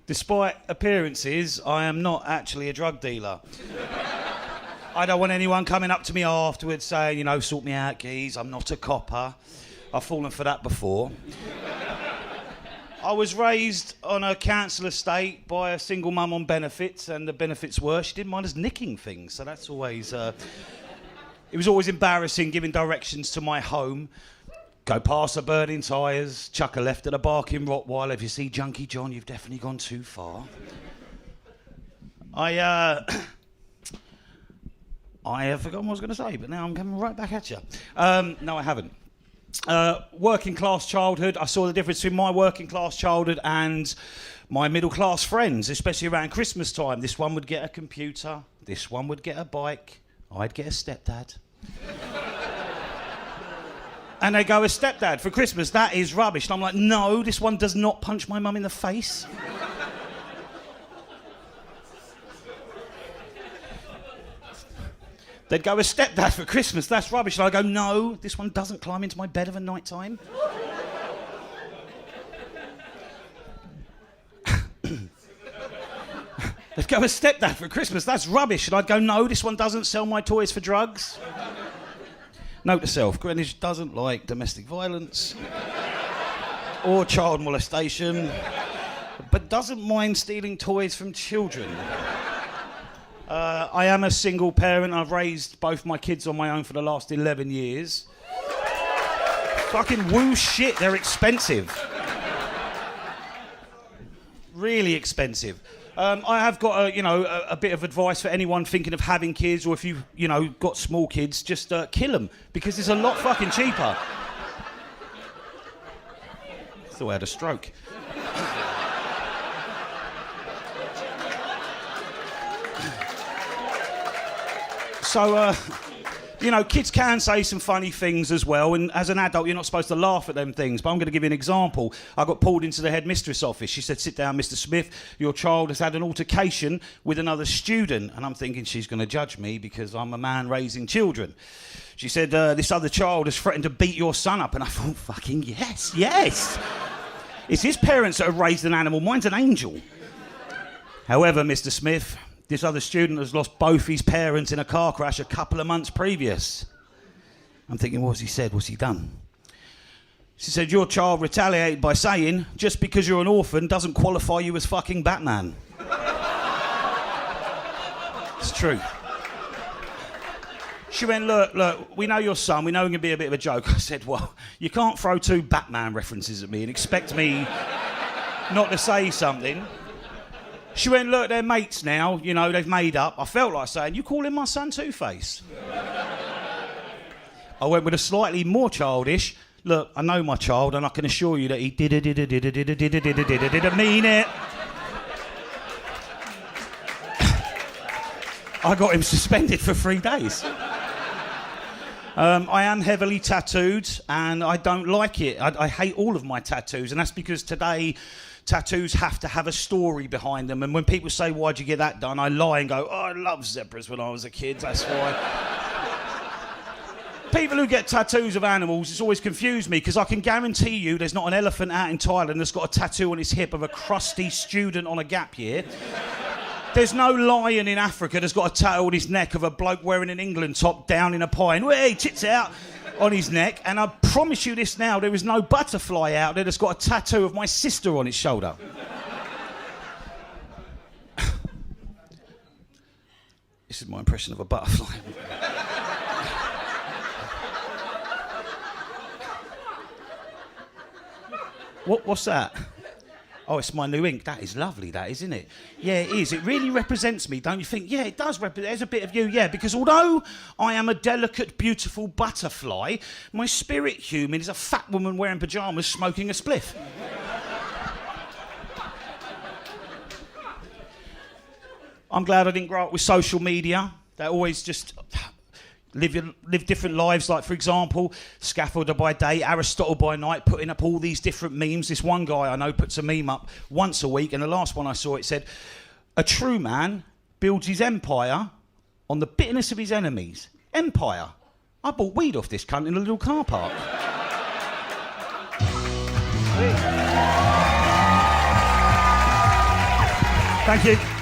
Despite appearances, I am not actually a drug dealer. I don't want anyone coming up to me afterwards saying, you know, sort me out, geez, I'm not a copper. I've fallen for that before. I was raised on a council estate by a single mum on benefits, and the benefits were she didn't mind us nicking things, so that's always... it was always embarrassing giving directions to my home. Go past the burning tyres, chuck a left at a barking Rottweiler. If you see Junkie John, you've definitely gone too far. I have forgotten what I was going to say, but now I'm coming right back at you. No, I haven't. Working class childhood. I saw the difference between my working class childhood and my middle class friends, especially around Christmas time. This one would get a computer. This one would get a bike. I'd get a stepdad. And they go, a stepdad for Christmas, that is rubbish. And I'm like, no, this one does not punch my mum in the face. They'd go, a stepdad for Christmas, that's rubbish. And I go, no, this one doesn't climb into my bed of a night time. They'd go, a stepdad for Christmas, that's rubbish. And I'd go, no, this one doesn't sell my toys for drugs. Note to self, Greenwich doesn't like domestic violence or child molestation, but doesn't mind stealing toys from children. I am a single parent. I've raised both my kids on my own for the last 11 years. Fucking woo shit, they're expensive. Really expensive. I have got a bit of advice for anyone thinking of having kids, or if you've got small kids, just kill them, because it's a lot fucking cheaper. I thought I had a stroke. So, kids can say some funny things as well, and as an adult, you're not supposed to laugh at them things, but I'm going to give you an example. I got pulled into the headmistress office. She said, sit down, Mr. Smith, your child has had an altercation with another student. And I'm thinking she's going to judge me because I'm a man raising children. She said, this other child has threatened to beat your son up. And I thought, fucking yes. It's his parents that have raised an animal. Mine's an angel. However, Mr. Smith, this other student has lost both his parents in a car crash a couple of months previous. I'm thinking, what's he said? What's he done? She said, your child retaliated by saying, just because you're an orphan doesn't qualify you as fucking Batman. It's true. She went, look, we know your son, we know it can be a bit of a joke. I said, well, you can't throw two Batman references at me and expect me not to say something. She went, look, they're mates now, they've made up. I felt like saying, you calling my son Two-Face? I went with a slightly more childish, look, I know my child and I can assure you that he didn't mean it. I got him suspended for 3 days. I am heavily tattooed and I don't like it. I hate all of my tattoos, and that's because today tattoos have to have a story behind them, and when people say, why'd you get that done, I lie and go, oh, I loved zebras when I was a kid, that's why. People who get tattoos of animals, it's always confused me, because I can guarantee you there's not an elephant out in Thailand that's got a tattoo on his hip of a crusty student on a gap year. There's no lion in Africa that's got a tattoo on his neck of a bloke wearing an England top down in a pine. Hey, tits out on his neck. And I promise you this now, there is no butterfly out there that's got a tattoo of my sister on its shoulder. This is my impression of a butterfly. What's that? Oh, it's my new ink. That is lovely, that, isn't it? Yeah, it is. It really represents me, don't you think? Yeah, it does represent. There's a bit of you, yeah, because although I am a delicate, beautiful butterfly, my spirit human is a fat woman wearing pyjamas smoking a spliff. I'm glad I didn't grow up with social media. They always just live different lives. Like, for example, Scaffolder by day, Aristotle by night, putting up all these different memes. This one guy I know puts a meme up once a week, and the last one I saw, it said, a true man builds his empire on the bitterness of his enemies. Empire. I bought weed off this cunt in a little car park. Thank you.